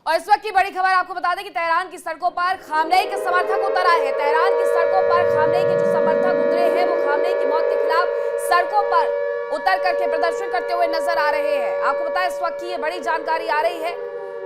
और इस वक्त की बड़ी खबर आपको बता दें कि तेहरान की सड़कों पर खामनेई के समर्थक उतर आए हैं। तेहरान की सड़कों पर खामनेई के जो समर्थक उतरे हैं वो खामनेई की मौत के खिलाफ सड़कों पर उतर करके प्रदर्शन करते हुए नजर आ रहे हैं। आपको बता इस वक्त की ये बड़ी जानकारी आ रही है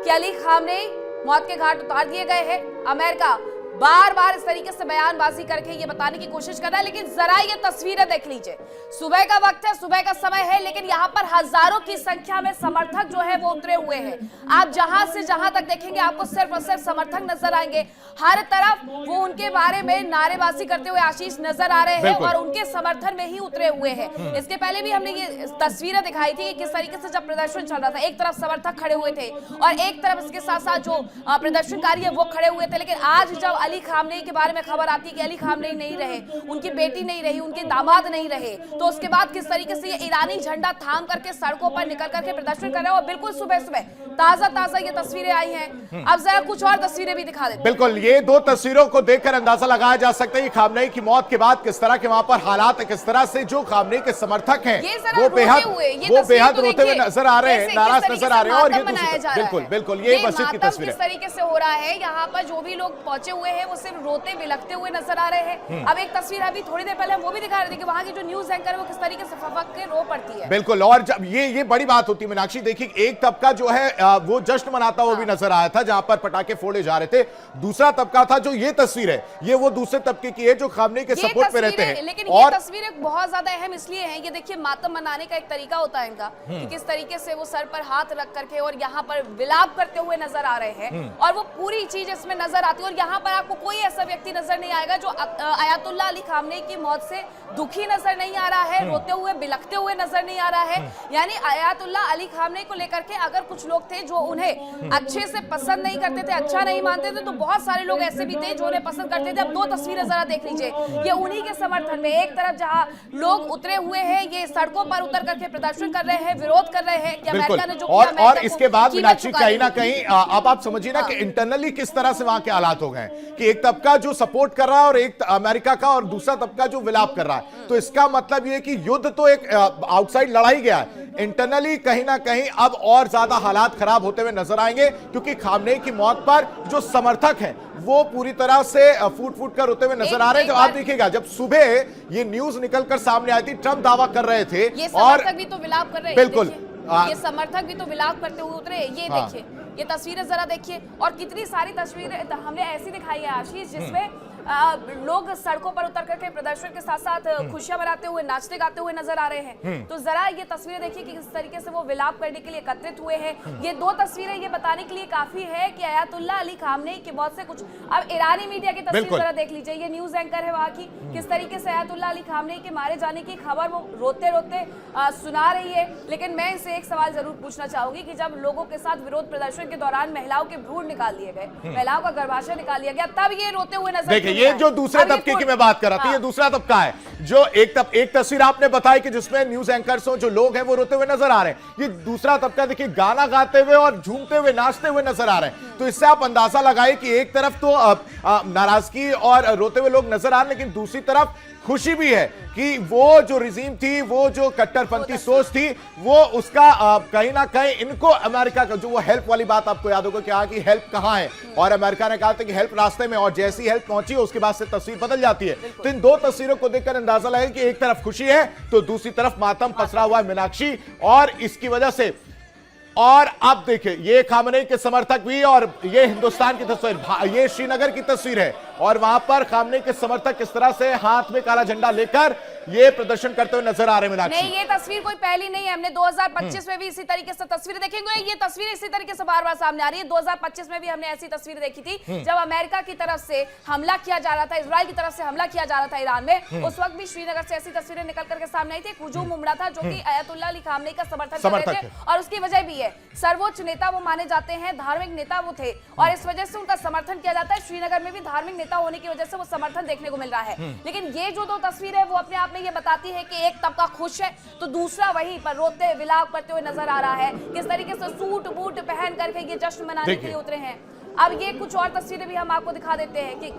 कि अली खामनेई मौत के घाट उतार दिए गए हैं। अमेरिका बार बार इस तरीके से बयानबाजी करके ये बताने की कोशिश कर रहा है, लेकिन जरा ये तस्वीरें देख लीजिए। सुबह का वक्त है, सुबह का समय है, लेकिन यहाँ पर हजारों की संख्या में समर्थक जो है वो उतरे हुए हैं। आप जहां से जहां तक देखेंगे आपको सिर्फ और सिर्फ समर्थक नजर आएंगे। हर तरफ वो उनके बारे में नारेबाजी करते हुए आशीष नजर आ रहे हैं और उनके समर्थन में ही उतरे हुए हैं। इसके पहले भी हमने ये तस्वीरें दिखाई थी कि किस तरीके से जब प्रदर्शन चल रहा था, एक तरफ समर्थक खड़े हुए थे और एक तरफ इसके साथ साथ जो प्रदर्शनकारी है वो खड़े हुए थे। लेकिन आज जब अली खामनेई के बारे में खबर आती है कि अली खामनेई नहीं रहे, उनकी बेटी नहीं रही, उनके दामाद नहीं रहे, तो उसके बाद किस तरीके से ये ईरानी झंडा थाम करके सड़कों पर निकल करके प्रदर्शन कर रहे हैं। और बिल्कुल सुबह सुबह ताजा ये तस्वीरें आई हैं। अब जरा कुछ और तस्वीरें भी दिखा देते। बिल्कुल, ये दो तस्वीरों को देखकर अंदाजा लगाया जा सकता है कि खामनेई की मौत के बाद किस तरह के वहां पर हालात है, किस तरह से जो खामनेई के समर्थक हैं वो बेहद रोते हुए नजर आ रहे हैं, नाराज नजर आ रहे हैं। और ये बिल्कुल ये मस्जिद की तस्वीर किस तरीके से हो रहा है, यहाँ पर जो भी लोग पहुंचे हुए हैं वो सिर्फ रोते बिलखते हुए नजर आ रहे हैं। अब एक तस्वीर अभी थोड़ी देर पहले हम वो भी दिखा रहे थे कि वहां की जो न्यूज एंकर है वो किस तरीके से फफक के रो पड़ती है। बिल्कुल, और जब ये बड़ी बात होती है मीनाक्षी, देखिए एक तबका जो है वो जश्न मनाता हुआ भी नजर आया था जहां पर पटाखे फोड़े जा रहे थे। दूसरा तबका था, जो ये तस्वीर है ये वो दूसरे तबके की है जो खामनेई के सपोर्ट में रहते हैं। लेकिन ये तस्वीरें बहुत ज्यादा अहम इसलिए है, ये देखिए मातम मनाने का एक तरीका होता है इनका कि किस तरीके से वो सर पर हाथ रख करके और यहाँ पर विलाप करते हुए नजर आ रहे हैं और वो पूरी चीज इसमें नजर आती है। और यहाँ पर आपको कोई ऐसा व्यक्ति नजर नहीं आएगा जो अयातुल्लाह अली खामनेई की मौत से दुखी नजर नहीं आ रहा है, रोते हुए बिलखते हुए नजर नहीं आ रहा है। यानी अयातुल्लाह अली खामनेई को लेकर के अगर कुछ लोग थे जो उन्हें अच्छे से पसंद नहीं करते थे, अच्छा नहीं मानते थे, तो बहुत सारे लोग ऐसे भी थे जो उन्हें पसंद करते थे। अब दो तस्वीरें जरा देख लीजिए, ये उन्हीं के समर्थन में एक तरफ जहां लोग उतरे हुए हैं, ये सड़कों पर उतर करके प्रदर्शन कर रहे हैं, विरोध कर रहे हैं कि अमेरिका ने जो किया, और इसके बाद मीनाक्षी कहीं ना कहीं अब आप समझिए ना कि इंटरनली किस तरह से वहां के हालात हो गए कि एक तबका जो सपोर्ट कर रहा है और एक अमेरिका का और दूसरा तबका जो विलाप कर रहा है। तो इसका मतलब यह कि युद्ध तो एक आउटसाइड लड़ाई गया है, इंटरनली कहीं ना कहीं अब और ज्यादा हालात खराब होते हुए नजर आएंगे, क्योंकि खामनेई की मौत पर जो समर्थक हैं वो पूरी तरह से फूट फूट कर रोते हुए नजर आ रहे हैं। जब आप देखिएगा, जब सुबह ये न्यूज निकलकर सामने आई थी, ट्रंप दावा कर रहे थे ये समर्थक भी तो विलाप कर रहे हैं। बिल्कुल, ये समर्थक भी तो विलाप करते हुए उतरे। ये देखिए, ये तस्वीरें जरा देखिए, और कितनी सारी तस्वीरें हमने ऐसी दिखाई है आशीष जिसमें लोग सड़कों पर उतर करके प्रदर्शन के साथ साथ खुशियां मनाते हुए, नाचते गाते हुए नजर आ रहे हैं। तो जरा ये तस्वीरें देखिए कि किस तरीके से वो विलाप करने के लिए एकत्रित हुए हैं। ये दो तस्वीरें ये बताने के लिए काफी है कि अयातुल्लाह अली खामनेई की मौत से कुछ। अब ईरानी मीडिया की तस्वीर जरा देख लीजिए, ये न्यूज एंकर है वहां की, किस तरीके से अयातुल्लाह अली खामनेई के मारे जाने की खबर वो रोते रोते सुना रही है। लेकिन मैं इनसे एक सवाल जरूर पूछना चाहूंगी कि जब लोगों के साथ विरोध प्रदर्शन के दौरान महिलाओं के भ्रूण निकाल दिए गए, महिलाओं का गर्भाशय निकाल दिया गया, तब ये रोते हुए नजर, ये जो दूसरे तबके की मैं बात कर रहा था, ये दूसरा तबका है जो एक तस्वीर आपने बताई कि जिसमें न्यूज एंकर्स जो लोग हैं वो रोते हुए नजर आ रहे हैं। ये दूसरा तबका देखिए गाना गाते हुए और झूमते हुए, नाचते हुए नजर आ रहे हैं। तो इससे आप अंदाजा लगाइए कि एक तरफ तो नाराजगी और रोते हुए लोग नजर आ रहे हैं, लेकिन दूसरी तरफ खुशी भी है कि वो जो रिजीम थी, वो जो कट्टरपंथी सोच थी, वो उसका कहीं ना कहीं इनको अमेरिका का जो वो हेल्प वाली बात आपको याद होगा कि कहा कि हेल्प कहां है, और अमेरिका ने कहा था कि हेल्प रास्ते में, और जैसी हेल्प पहुंची उसके बाद से तस्वीर बदल जाती है। तो इन दो तस्वीरों को देखकर अंदाजा लगे कि एक तरफ खुशी है तो दूसरी तरफ मातम पसरा हुआ है मीनाक्षी। और इसकी वजह से, और अब देखिए ये खामनेई के समर्थक भी, और ये हिंदुस्तान की तस्वीर, ये श्रीनगर की तस्वीर है, और वहां पर खामनेई के समर्थक किस तरह से हाथ में काला झंडा लेकर ये प्रदर्शन करते हुए नजर आ रहे हैं। नहीं, ये तस्वीर कोई पहली नहीं है, हमने 2025 में भी इसी तरीके से तस्वीरें देखेंगे। ये तस्वीर इसी तरीके से बार बार सामने आ रही है। 2025 में भी हमने ऐसी तस्वीर देखी थी जब अमेरिका की तरफ से हमला किया जा रहा था, इजराइल की तरफ से हमला किया जा रहा था ईरान में। उस वक्त भी श्रीनगर से ऐसी तस्वीरें निकल करके सामने आई थी। हुजूम उमड़ा था जो कि अयातुल्लाह अली खामनेई का समर्थन कर रहे थे, और उसकी वजह भी है, सर्वोच्च नेता वो माने जाते हैं, धार्मिक नेता वो थे, और इस वजह से उनका समर्थन किया जाता है। श्रीनगर में भी धार्मिक नेता होने की वजह से वो समर्थन देखने को मिल रहा है। लेकिन ये जो दो तस्वीर है वो अपने आप में ये बताती है कि एक तबका खुश है तो दूसरा वहीं पर रोते विलाप करते हुए नजर आ रहा है। किस तरीके से सूट बूट पहन करके ये जश्न मनाने के लिए उतरे हैं। अब ये कुछ और तस्वीरें भी हम आपको दिखा देते हैं कि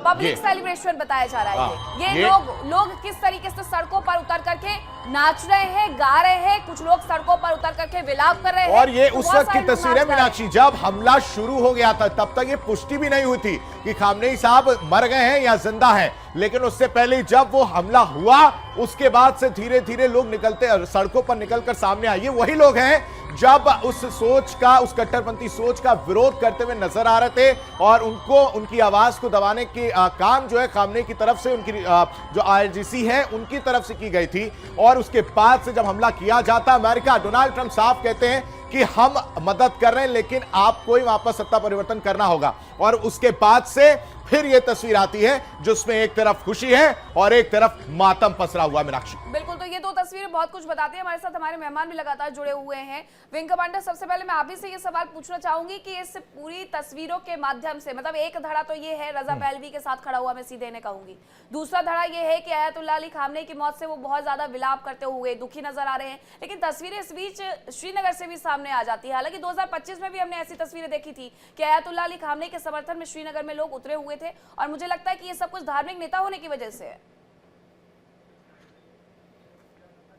पब्लिक सेलिब्रेशन बताया जा रहा है। ये लोग किस तरीके से सड़कों पर उतर करके नाच रहे हैं, गा रहे हैं, कुछ लोग सड़कों पर उतर करके विलाप कर रहे हैं। और ये उस वक्त की तस्वीरें मीनाक्षी, जब हमला शुरू हो गया था तब तक ये पुष्टि भी नहीं हुई थी कि खामनेई साहब मर गए हैं या जिंदा हैं, लेकिन उससे पहले जब वो हमला हुआ उसके बाद से धीरे धीरे लोग निकलते सड़कों पर निकलकर सामने आए। ये वही लोग हैं जब उस सोच का, उस कट्टरपंथी सोच का विरोध करते हुए नजर आ रहे थे और उनको उनकी आवाज को दबाने के काम जो है खामनेई की तरफ से, उनकी जो आईआरजीसी है उनकी तरफ से की गई थी। और उसके बाद से जब हमला किया जाता अमेरिका, डोनाल्ड ट्रंप साफ कहते हैं कि हम मदद कर रहे हैं लेकिन आपको ही वापस सत्ता परिवर्तन करना होगा। और उसके बाद से फिर यह तस्वीर आती है जिसमें एक तरफ खुशी है और एक तरफ मातम पसरा हुआ। मीनाक्षी, बिल्कुल, तो ये दो तस्वीरें बहुत कुछ बताती हैं। हमारे साथ हमारे मेहमान भी लगातार जुड़े हुए हैं। विंग कमांडर, सबसे पहले मैं आप ही से ये सवाल पूछना चाहूंगी कि इस पूरी तस्वीरों के माध्यम से, मतलब एक धड़ा तो ये है रजा पहलवी के साथ खड़ा हुआ, मैं सीधे इन्हें कहूंगी। दूसरा धड़ा ये है कि आयतुल्लाह अली खामनेई की मौत से वो बहुत ज्यादा विलाप करते हुए दुखी नजर आ रहे हैं, लेकिन तस्वीरें इस बीच श्रीनगर से भी सामने आ जाती है। हालांकि 2025 में भी हमने ऐसी तस्वीरें देखी थी कि आयतुल्लाह अली खामनेई के समर्थन में श्रीनगर में लोग उतरे हुए थे, और मुझे लगता है कि ये सब कुछ धार्मिक नेता होने की वजह से है।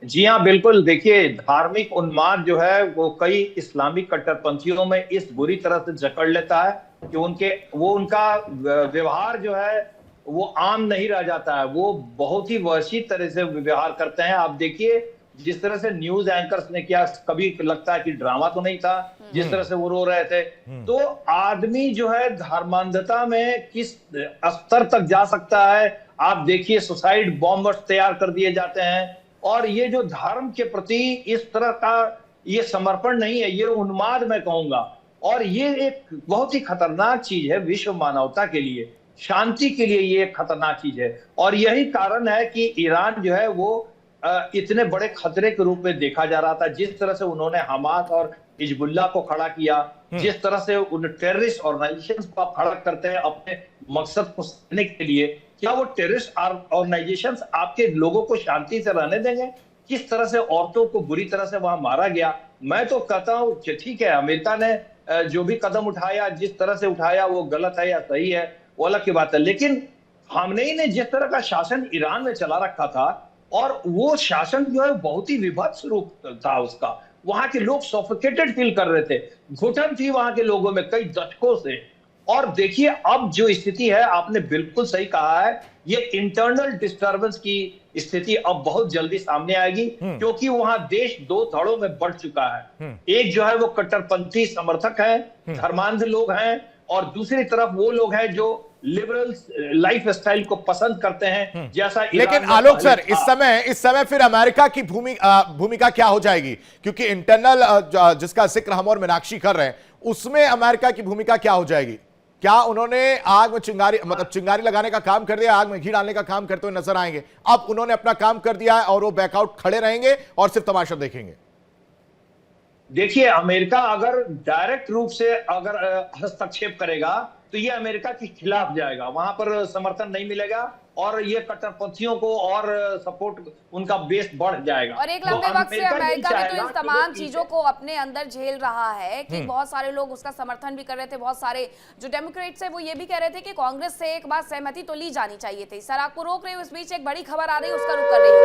जी हाँ, बिल्कुल। देखिए, धार्मिक उन्माद जो है वो कई इस्लामिक कट्टरपंथियों में इस बुरी तरह से जकड़ लेता है कि उनका व्यवहार जो है वो आम नहीं रह जाता है। वो बहुत ही वहशी तरह से व्यवहार करते हैं। आप देखिए जिस तरह से न्यूज एंकर्स ने किया, कभी लगता है कि ड्रामा तो नहीं था, जिस तरह से वो रो रहे थे। तो आदमी जो है धर्मांधता में किस स्तर तक जा सकता है। आप देखिए सुसाइड बॉम्बर्स तैयार कर दिए जाते हैं, और ये जो धर्म के प्रति इस तरह का ये समर्पण नहीं है, ये उन्माद मैं कहूंगा। और ये एक बहुत ही खतरनाक चीज है विश्व मानवता के लिए, शांति के लिए ये एक खतरनाक चीज है। और यही कारण है कि ईरान जो है वो इतने बड़े खतरे के रूप में देखा जा रहा था। जिस तरह से उन्होंने हमास और हिजबुल्लाह को खड़ा किया, जिस तरह से उन टेररिस्ट ऑर्गेनाइजेशंस को खड़ा करते हैं अपने मकसद को साधने के लिए, क्या वो टेररिस्ट ऑर्गेनाइजेशंस आपके लोगों को शांति से रहने देंगे? किस तरह से औरतों को बुरी तरह से वहां मारा गया। मैं तो कहता हूं ठीक है, अमेरिका ने जो भी कदम उठाया, जिस तरह से उठाया, वो गलत है या सही है वो अलग की बात है, लेकिन खामनेई ने जिस तरह का शासन ईरान में चला रखा था, और वो शासन जो है बहुत ही विभत्स रूप था उसका। वहां के लोग सफोकेटेड फील कर रहे थे, घुटन थी वहां के लोगों में कई दशकों से। और देखिए अब जो स्थिति है, आपने बिल्कुल सही कहा है, ये इंटरनल डिस्टर्बेंस की स्थिति अब बहुत जल्दी सामने आएगी, क्योंकि वहां देश दो धड़ों में बढ़ चुका है। एक जो है वो कट्टरपंथी समर्थक है, धर्मांध लोग हैं, और दूसरी तरफ वो लोग हैं जो लिबरल लाइफ स्टाइल को पसंद करते हैं, जैसा। लेकिन आलोक सर, इस समय फिर अमेरिका की भूमिका क्या हो जाएगी? क्योंकि इंटरनल जिसका जिक्र हम और मीनाक्षी कर रहे हैं, उसमें अमेरिका की भूमिका क्या हो जाएगी? क्या उन्होंने आग में चिंगारी लगाने का काम कर दिया, आग में घी डालने का काम करते हुए नजर आएंगे? अब उन्होंने अपना काम कर दिया है और वो बैकआउट खड़े रहेंगे और सिर्फ तमाशा देखेंगे? देखिए, अमेरिका अगर डायरेक्ट रूप से अगर हस्तक्षेप करेगा तो ये अमेरिका के खिलाफ जाएगा, वहां पर समर्थन नहीं मिलेगा, और ये कट्टरपंथियों को और सपोर्ट उनका बेस बढ़ जाएगा। और एक लंबे वक्त से अमेरिका भी तो इन तमाम चीजों को अपने अंदर झेल रहा है कि बहुत सारे लोग उसका समर्थन भी कर रहे थे। बहुत सारे जो डेमोक्रेट्स है वो ये भी कह रहे थे कि कांग्रेस से एक बार सहमति तो ली जानी चाहिए थी। सर, आपको रोक रही हूँ, इस बीच एक बड़ी खबर आ रही है, उसका रुख कर रही हूँ।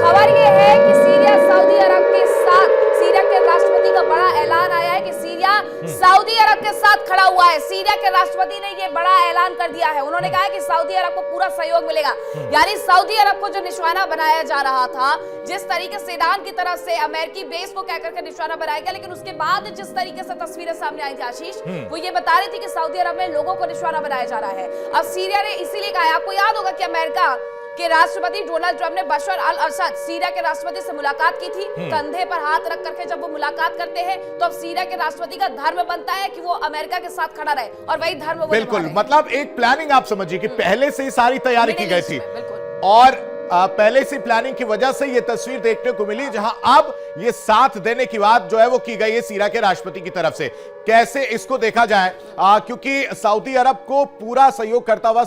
खबर ये है कि सीरिया सऊदी अरब के साथ, सीरिया के राष्ट्रपति का बड़ा ऐलान आया है कि सीरिया सऊदी अरब के साथ खड़ा हुआ है। सीरिया के राष्ट्रपति ने ये बड़ा ऐलान कर दिया है। उन्होंने कहा है कि सऊदी अरब को पूरा सहयोग मिलेगा। यानी सऊदी अरब को जो निशाना बनाया जा रहा था, जिस तरीके से ईरान की तरफ से अमेरिकी बेस को कहकर के निशाना बनाया गया, लेकिन उसके बाद जिस तरीके से तस्वीरें सामने आई थी आशीष, वो ये बता रही थी कि सऊदी अरब में लोगों को निशाना बनाया जा रहा है। अब सीरिया ने इसीलिए कहा, आपको याद होगा कि अमेरिका के राष्ट्रपति डोनाल्ड ट्रंप ने बशर अल असद, सीरिया के राष्ट्रपति से मुलाकात की थी। कंधे पर हाथ रख करके जब वो मुलाकात करते हैं तो अब सीरिया के राष्ट्रपति का धर्म बनता है कि वो अमेरिका के साथ खड़ा रहे, और वही धर्म वो बिल्कुल, मतलब एक प्लानिंग आप समझिए कि पहले से ही सारी तैयारी की गई थी, और पहले से प्लानिंग की वजह से ये तस्वीर देखने को मिली, जहां अब ये साथ देने की बात जो है वो की गई है सीरिया के राष्ट्रपति की तरफ से। कैसे इसको देखा जाए, क्योंकि सऊदी अरब को पूरा सहयोग करता हुआ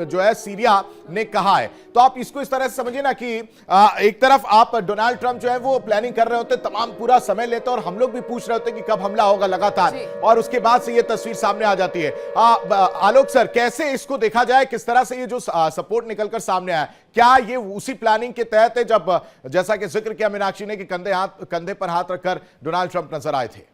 जो है सीरिया ने कहा है। तो आप इसको इस तरह से समझिए ना कि एक तरफ आप डोनाल्ड ट्रंप जो है वो प्लानिंग कर रहे होते, तमाम पूरा समय लेते, और हम लोग भी पूछ रहे होते कि कब हमला होगा लगातार, और उसके बाद से ये तस्वीर सामने आ जाती है। आलोक सर, कैसे इसको देखा जाए, किस तरह से ये जो सपोर्ट निकलकर सामने आया, क्या ये उसी प्लानिंग के तहत है जब जैसा कि जिक्र किया मीनाक्षी ने कि कंधे पर हाथ रखकर डोनाल्ड ट्रंप नजर आए थे?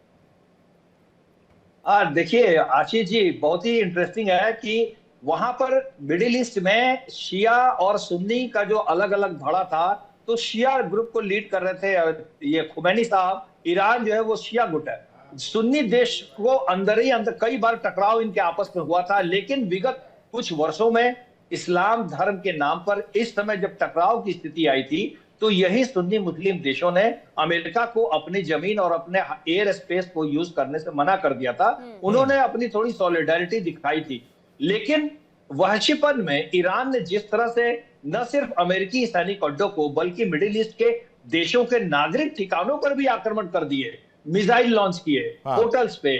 देखिए आशीष जी, बहुत ही इंटरेस्टिंग है कि वहां पर मिडिल ईस्ट में शिया और सुन्नी का जो अलग अलग धड़ा था, तो शिया ग्रुप को लीड कर रहे थे ये खुमैनी साहब। ईरान जो है वो शिया गुट है। सुन्नी देश को अंदर ही अंदर कई बार टकराव इनके आपस में हुआ था, लेकिन विगत कुछ वर्षों में इस्लाम धर्म के नाम पर इस समय जब टकराव की स्थिति आई थी, तो यही सुन्नी मुस्लिम देशों ने अमेरिका को अपनी जमीन और अपने एयर स्पेस को यूज करने से मना कर दिया था। उन्होंने अपनी थोड़ी सॉलिडारिटी दिखाई थी, लेकिन वहशीपन में ईरान ने जिस तरह से न सिर्फ अमेरिकी सैनिक अड्डों को बल्कि मिडिल ईस्ट के देशों के नागरिक ठिकानों पर भी आक्रमण कर दिए, मिसाइल लॉन्च किए, होटल्स पे,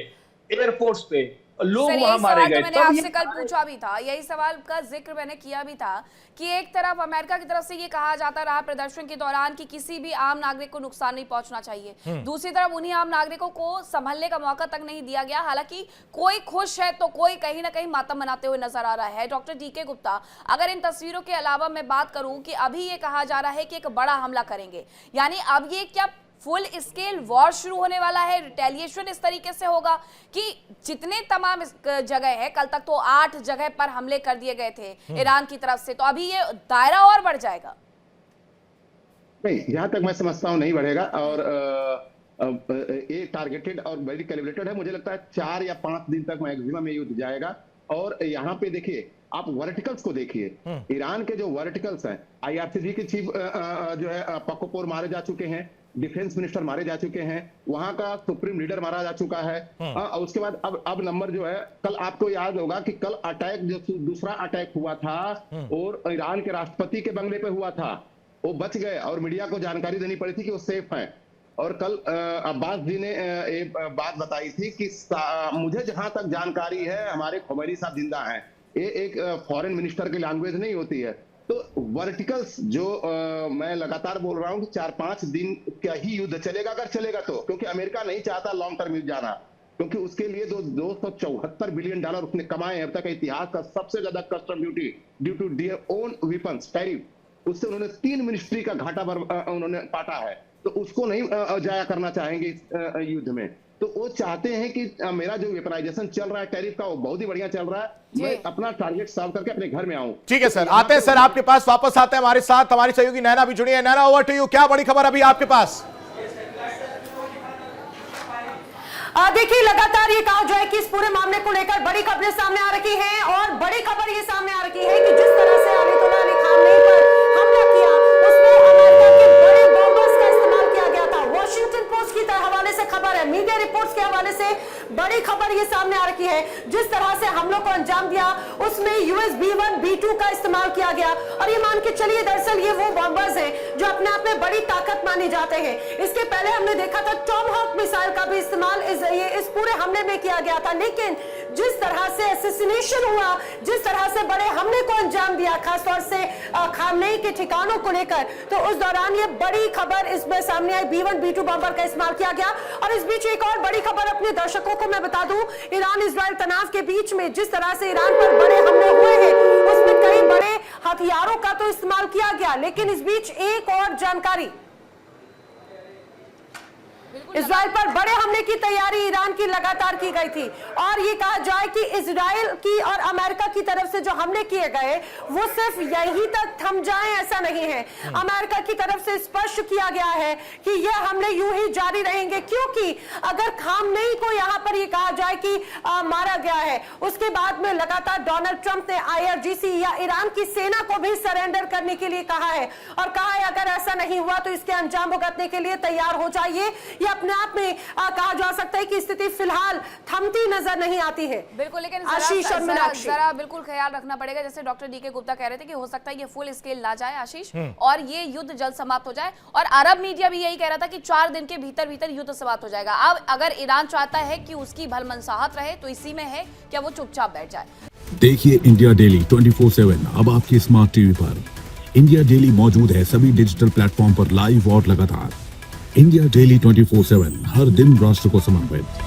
एयरपोर्ट्स पे, लोग वहां मारे गए। मैंने आपसे कल पूछा भी था, यही सवाल का जिक्र मैंने किया भी था कि एक तरफ अमेरिका की तरफ से ये कहा जाता रहा प्रदर्शन के दौरान कि किसी भी आम नागरिक को नुकसान नहीं पहुंचना चाहिए, दूसरी तरफ उन्हीं आम नागरिकों को संभलने का मौका तक नहीं दिया गया। हालांकि कोई खुश है तो कोई कहीं ना कहीं मातम मनाते हुए नजर आ रहा है। डॉक्टर डीके गुप्ता, अगर इन तस्वीरों के अलावा मैं बात करूं कि अभी ये कहा जा रहा है कि एक बड़ा हमला करेंगे, यानी अब ये क्या फुल स्केल वॉर शुरू होने वाला है? रिटेलिएशन इस तरीके से होगा कि जितने तमाम जगह है, कल तक तो 8 जगह पर हमले कर दिए गए थे ईरान की तरफ से, तो अभी ये दायरा और बढ़ जाएगा? नहीं, जहां तक मैं समझता हूं नहीं बढ़ेगा, और ये टारगेटेड और वेरी कैलिब्रेटेड है। मुझे लगता है 4 या 5 दिन तक मैक्सिमम ये युद्ध जाएगा। और यहाँ पे देखिए, आप वर्टिकल्स को देखिए, ईरान के जो वर्टिकल्स हैं, IRGC के चीफ जो है पकोपोर मारे जा चुके हैं, डिफेंस मिनिस्टर मारे जा चुके हैं, वहां का सुप्रीम लीडर मारा जा चुका है। और उसके बाद अब नंबर जो है, कल आपको याद होगा कि कल अटैक जो दूसरा अटैक हुआ था और ईरान के राष्ट्रपति के बंगले पे हुआ था, वो बच गए और मीडिया को जानकारी देनी पड़ी थी कि वो सेफ है। और कल अब्बास जी ने एक बात बताई थी कि मुझे जहां तक जानकारी है हमारे खुमैनी साहब जिंदा हैं। ये एक फॉरेन मिनिस्टर की लैंग्वेज नहीं होती है। तो वर्टिकल्स जो मैं लगातार बोल रहा हूं कि 4-5 दिन का ही युद्ध चलेगा, अगर चलेगा तो, क्योंकि अमेरिका नहीं चाहता लॉन्ग टर्म युद्ध जाना, क्योंकि उसके लिए $274 बिलियन उसने कमाए हैं अब तक इतिहास का सबसे ज्यादा custom duty due to their own weapons tariff, उससे उन्होंने 3 मिनिस्ट्री का घाटा उन्होंने पाटा है। तो उसको नहीं जाया करना चाहेंगे इस युद्ध में। तो वो चाहते हैं कि मेरा जो वेपनाइजेशन चल रहा है टैरिफ का, वो बहुत ही बढ़िया चल रहा है, मैं अपना टारगेट सॉल्व करके अपने घर में आऊं। ठीक है सर, आते हैं सर आपके पास, वापस आते हैं हमारे साथ, हमारी सहयोगी नैना भी जुड़ी है। नैना, ओवर टू यू, क्या बड़ी खबर अभी आपके पास? देखिए, लगातार ये कहा जाए कि इस पूरे मामले को लेकर बड़ी खबरें सामने आ रही हैं, और बड़ी खबर ये सामने आ रही है कि जिस तरह से अयतुल्लाह अली खामेनी पर हमला किया, उसमें अमेरिका के बड़े बॉम्बर्स का इस्तेमाल किया गया था। वॉशिंगटन पोस्ट की हवाले से खबर है, मीडिया रिपोर्ट्स के हवाले से बड़ी खबर ये सामने आ रही है। जिस तरह से हमलों को अंजाम दिया, उसमें US B1 B2 का इस्तेमाल किया गया, और ये मान के चलिए दरअसल ये वो बॉम्बर्स हैं जो अपने आप में बड़ी ताकत माने जाते हैं। इसके पहले हमने देखा था टॉमहॉक मिसाइल का भी इस्तेमाल इस पूरे हमले में किया गया था, लेकिन जिस तरह से असैसिनेशन हुआ, जिस तरह से बड़े हमले को अंजाम दिया, खासतौर से खामनेई के ठिकानों को लेकर, तो उस दौरान ये बड़ी खबर इसमें सामने आई, B1 B2 बॉम्बर का इस्तेमाल किया गया। और इस बीच एक और बड़ी खबर अपने दर्शकों को मैं बता दूं, ईरान इजराइल तनाव के बीच में जिस तरह से ईरान पर बड़े हमले हुए हैं, उसमें कई बड़े हथियारों का तो इस्तेमाल किया गया, लेकिन इस बीच एक और जानकारी, इजराइल पर बड़े हमले की तैयारी ईरान की लगातार की गई थी। और ये कहा जाए कि इजराइल की और अमेरिका की तरफ से जो हमले किए गए वो सिर्फ यहीं तक थम जाएं ऐसा नहीं है। अमेरिका की तरफ से स्पष्ट किया गया है कि ये हमले यूं ही जारी रहेंगे, क्योंकि अगर खामनेई को यहां पर ये कहा जाए कि मारा गया है, उसके बाद में लगातार डोनाल्ड ट्रंप ने IRGC या ईरान की सेना को भी सरेंडर करने के लिए कहा है, और कहा है अगर ऐसा नहीं हुआ तो इसके अंजाम भुगतने के लिए तैयार हो जाइए, या अपने अपने आप में कहा जा सकता है कि स्थिति फिलहाल थमती नजर नहीं आती है। बिल्कुल, लेकिन आशीष और मीनाक्षी, जरा बिल्कुल ख्याल रखना पड़ेगा, जैसे डॉक्टर डीके गुप्ता कह रहे थे कि हो सकता है ये फुल स्केल ना जाए आशीष, और ये युद्ध जल्द समाप्त हो जाए। और अरब मीडिया भी यही कह रहा था कि 4 दिन के भीतर भीतर युद्ध समाप्त हो जाएगा। अब अगर ईरान चाहता है कि उसकी भलमनसाहत रहे तो इसी में है क्या वो चुपचाप बैठ जाए। देखिए इंडिया डेली 24/7 अब आपकी स्मार्ट टीवी पर। इंडिया डेली मौजूद है सभी डिजिटल प्लेटफॉर्म पर लाइव और लगातार। इंडिया डेली 24/7 हर दिन राष्ट्र को समर्पित।